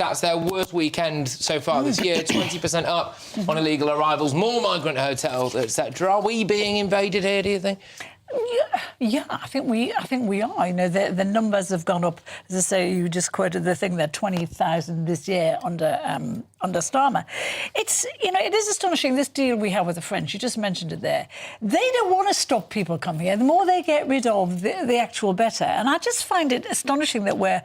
stats there. Worst weekend so far this year, 20% up on illegal arrivals, more migrant hotels, etc. Are we being invaded here, do you think? Yeah, I think we are. You know, the numbers have gone up. As I say, you just quoted the thing there, 20,000 this year under Starmer. It's, you know, it is astonishing, this deal we have with the French. You just mentioned it there. They don't want to stop people coming here. The more they get rid of, the actual better. And I just find it astonishing that we're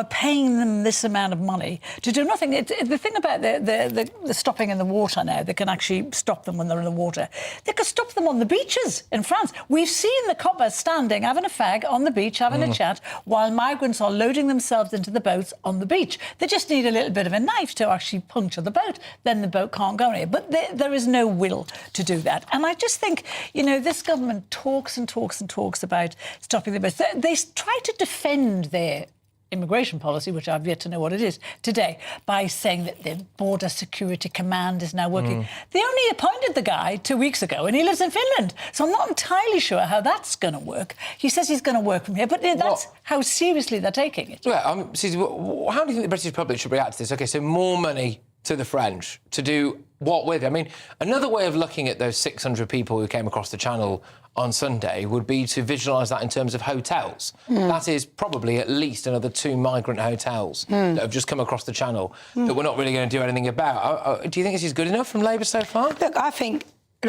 paying them this amount of money to do nothing. The thing about the stopping in the water now, they can actually stop them when they're in the water. They could stop them on the beaches in France. We've seen the coppers standing, having a fag on the beach, having a chat, while migrants are loading themselves into the boats on the beach. They just need a little bit of a knife to actually puncture the boat. Then the boat can't go anywhere. But there is no will to do that. And I just think, you know, this government talks and talks and talks about stopping the boats. They try to defend their immigration policy, which I've yet to know what it is today, by saying that the Border Security Command is now working. They only appointed the guy 2 weeks ago and he lives in Finland. So I'm not entirely sure how that's going to work. He says he's going to work from here, but that's how seriously they're taking it. Well, Susie, how do you think the British public should react to this? OK, so more money to the French to do what with? I mean, another way of looking at those 600 people who came across the Channel on Sunday would be to visualise that in terms of hotels. That is probably at least another 2 migrant hotels that have just come across the Channel that we're not really going to do anything about. Do you think this is good enough from Labour so far? Look, I think,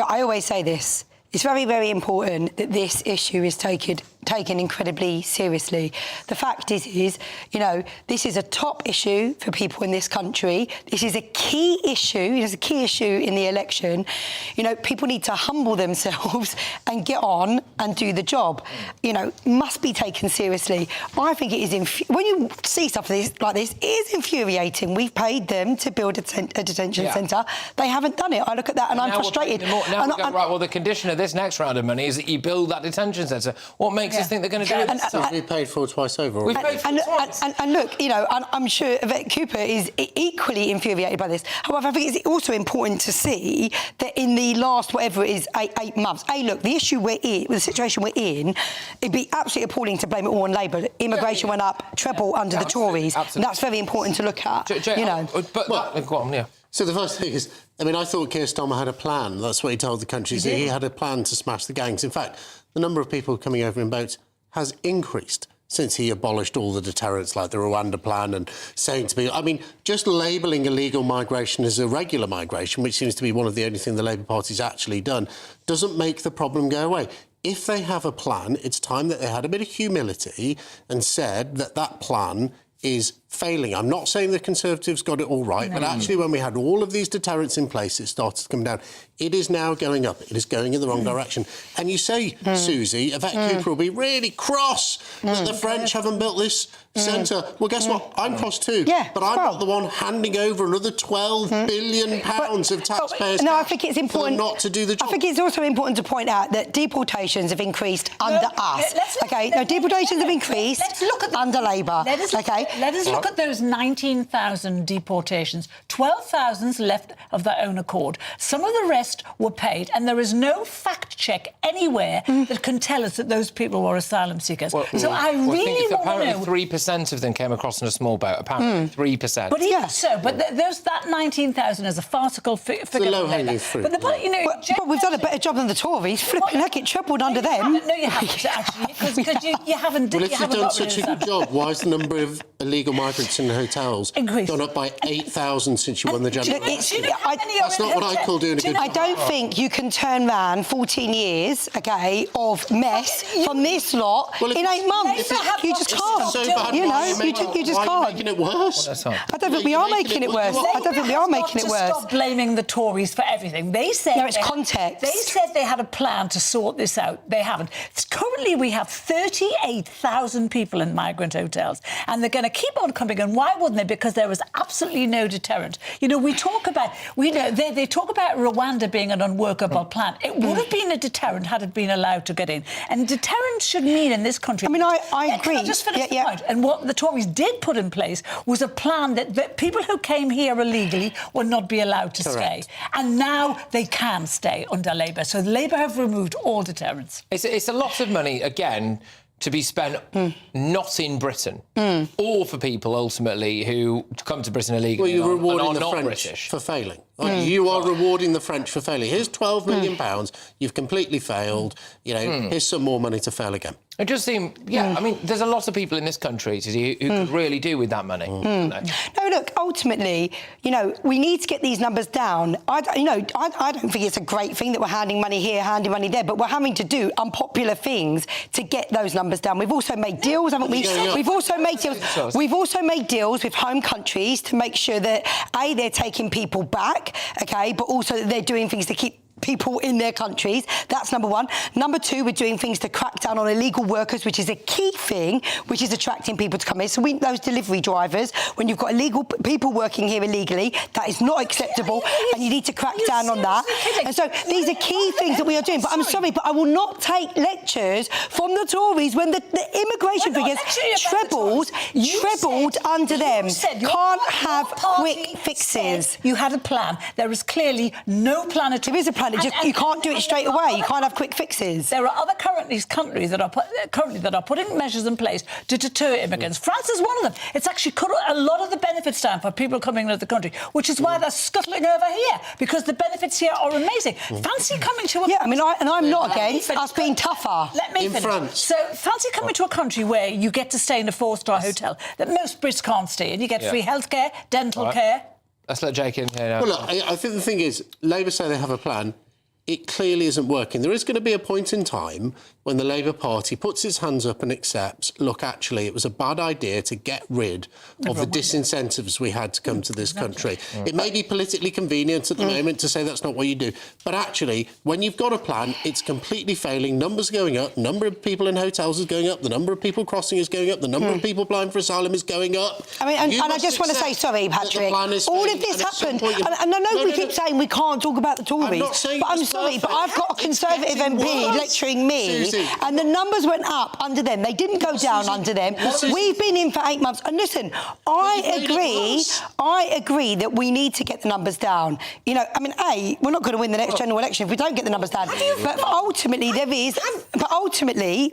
I always say this, it's very, very important that this issue is taken incredibly seriously. The fact is, you know, this is a top issue for people in this country. This is a key issue. It is a key issue in the election. You know, people need to humble themselves and get on and do the job. You know, must be taken seriously. I think it is, when you see stuff like this, it is infuriating. We've paid them to build a detention centre. They haven't done it. I look at that and I'm frustrated. Now we go, right, well, the condition of this next round of money is that you build that detention centre. What makes us think they're going to do it? So we paid for twice over. We've paid for twice. And look, you know, I'm sure Yvette Cooper is equally infuriated by this. However, I think it's also important to see that in the last, whatever it is, eight months, look, the issue we're in, the situation we're in, it'd be absolutely appalling to blame it all on Labour. Immigration went up treble under the Tories. Absolutely. And that's very important to look at, you know. Go on, yeah. So the first thing is, I mean, I thought Keir Starmer had a plan. That's what he told the country. He had a plan to smash the gangs. In fact, the number of people coming over in boats has increased since he abolished all the deterrents like the Rwanda plan and saying to me, I mean, just labelling illegal migration as irregular migration, which seems to be one of the only thing the Labour Party's actually done, doesn't make the problem go away. If they have a plan, it's time that they had a bit of humility and said that that plan is failing. I'm not saying the Conservatives got it all right, but actually when we had all of these deterrents in place, it started to come down. It is now going up. It is going in the wrong direction. And you say, Susie, Yvette Cooper will be really cross that the French haven't built this centre. Well, guess what? I'm cross too. Yeah, but I'm not the one handing over another £12 billion of taxpayers' I cash think it's important not to do the job. I think it's also important to point out that deportations have increased under us. Deportations have increased under Labour. Let us look at those 19,000 deportations. 12,000's left of their own accord. Some of the rest were paid, and there is no fact check anywhere that can tell us that those people were asylum seekers. So I really want to know. Apparently 3% of them came across in a small boat. Apparently 3%. But even so, but there's that 19,000 as a farcical figure. It's a low-hanging fruit. But we've done a better job than the Tories. Flipping heck, it trebled under them. No, you haven't, actually, because you haven't. Well, if you've done such a good job, why is the number of illegal migrants in hotels gone up by 8,000 since you won the general election? That's not what I call doing a good job. I don't think you can turn round 14 years, of mess from this lot in 8 months. You just can't. So bad, you just can't. Making it worse? I don't think we are making it worse. I don't think we are making it worse. Stop blaming the Tories for everything. They said no, it's context. They said they had a plan to sort this out. They haven't. Currently, we have 38,000 people in migrant hotels, and they're going to keep on coming. And why wouldn't they? Because there was absolutely no deterrent. You know, they talk about Rwanda being an unworkable plan. It would have been a deterrent had it been allowed to get in. And deterrent should mean in this country. I mean, I agree. Can I just finish the point? And what the Tories did put in place was a plan that people who came here illegally would not be allowed to stay. And now they can stay under Labour. So Labour have removed all deterrents. It's a lot of money, again, to be spent not in Britain, or for people ultimately who come to Britain illegally you're and rewarding are the not French British. for failing. You are rewarding the French for failing. Here's £12 million. You've completely failed. You know, here's some more money to fail again. It just seems, I mean, there's a lot of people in this country who could really do with that money. No, look, ultimately, you know, we need to get these numbers down. I don't think it's a great thing that we're handing money here, handing money there, but we're having to do unpopular things to get those numbers down. We've also made deals, haven't we? We've also made deals. We've also made deals with home countries to make sure that, A, they're taking people back, OK, but also that they're doing things to keep people in their countries. That's number one. Number two, we're doing things to crack down on illegal workers, which is a key thing, which is attracting people to come here. So those delivery drivers, when you've got illegal people working here illegally, that is not acceptable, and you need to crack down on that. And so these are key things that we are doing. But I'm sorry, but I will not take lectures from the Tories when the immigration figures trebled under them. Can't have quick fixes. You had a plan. There is clearly no plan at all. There is a plan. You can't do it straight away. You can't have quick fixes. There are other countries that are putting measures in place to deter immigrants. France is one of them. It's actually cut a lot of the benefits down for people coming into the country, which is why they're scuttling over here, because the benefits here are amazing. Fancy coming to a... Yeah, I mean, I'm not against us being tougher. Let me finish. France. So fancy coming to a country where you get to stay in a 4-star hotel that most Brits can't stay in. You get free healthcare, dental care. Let's let Jake in here now. Well, look, I think the thing is, Labour say they have a plan. It clearly isn't working. There is going to be a point in time when the Labour Party puts its hands up and accepts, look, actually, it was a bad idea to get rid of the disincentives we had to come to this country. It may be politically convenient at the moment to say that's not what you do. But actually, when you've got a plan, it's completely failing. Numbers are going up. Number of people in hotels is going up. The number of people crossing is going up. The number of people applying for asylum is going up. I mean, and I just want to say, sorry, Patrick, all of this happened. And I know we keep saying we can't talk about the Tories. I'm not saying but I'm sorry, but I've got a Conservative MP lecturing me, Susie. and the numbers went up under them. They didn't go down under them. We've been in for 8 months. And listen, I agree that we need to get the numbers down. You know, I mean, we're not going to win the next general election if we don't get the numbers down. But ultimately,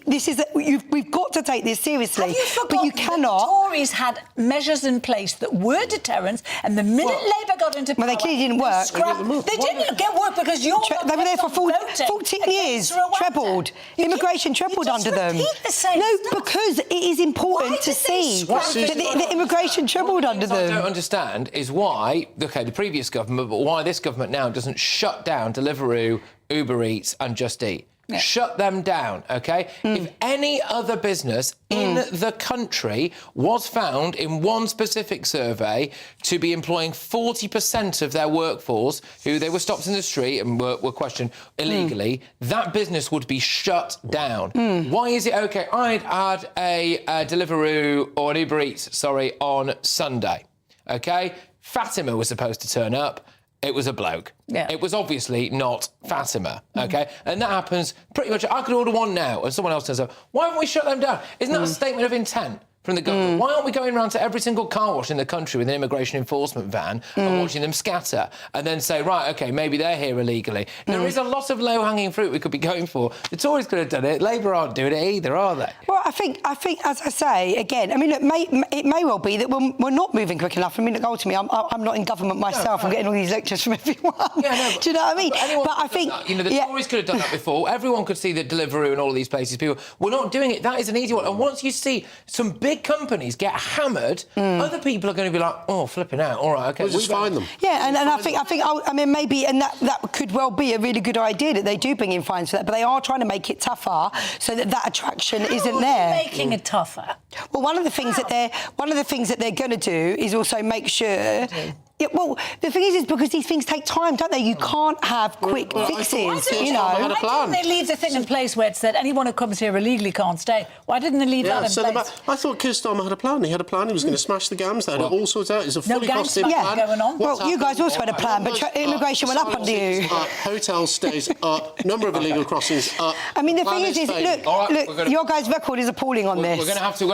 this is we've got to take this seriously. But you cannot. The Tories had measures in place that were deterrents, and the minute Labour got into power, they clearly didn't work. They didn't get work because you're they were there for 14 years, trebled. Immigration trebled under them. No, because it is important to see that the immigration trebled under them. What I don't understand is why, the previous government, but why this government now doesn't shut down Deliveroo, Uber Eats and Just Eat. Yeah. Shut them down, OK? If any other business in the country was found in one specific survey to be employing 40% of their workforce who they were stopped in the street and were questioned illegally, that business would be shut down. Why is it OK? I'd had a Deliveroo or an Uber Eats, on Sunday, OK? Fatima was supposed to turn up. It was a bloke. Yeah. It was obviously not Fatima, OK? And that happens pretty much... I could order one now and someone else turns up. Why haven't we shut them down? Isn't that a statement of intent from the government? Why aren't we going around to every single car wash in the country with an immigration enforcement van and watching them scatter and then say, right, OK, maybe they're here illegally? There is a lot of low-hanging fruit we could be going for. The Tories could have done it. Labour aren't doing it either, are they? Well, I think, as I say, again, I mean, look, it may well be that we're not moving quick enough. I mean, look, ultimately, I'm not in government myself. I'm getting all these lectures from everyone. Yeah, no, do you know what I mean? But I think... You know, the Tories could have done that before. Everyone could see the Deliveroo and all of these places. People, we're not doing it. That is an easy one. And once you see some big companies get hammered, other people are going to be like, oh, flipping out. All right, OK. We'll just find them. Yeah, and I mean, maybe, and that could well be a really good idea that they do bring in fines for that, but they are trying to make it tougher so that attraction isn't there. Making it tougher? Well, one of the things that they're going to do is also make sure. Yeah, well, the thing is because these things take time, don't they? You can't have quick fixes, you know. Why didn't they leave the thing in place where it said anyone who comes here illegally can't stay? Why didn't they leave that in place? I thought Keir Starmer had a plan. He had a plan. He was going to smash the gams. They had it all sorted out. It's a fully costed plan. Going on. Well, you guys also had a plan, but immigration went up under you. Hotel stays up. Number of illegal crossings up. I mean, the thing is look, your guys' record is appalling on this. We're going to have to...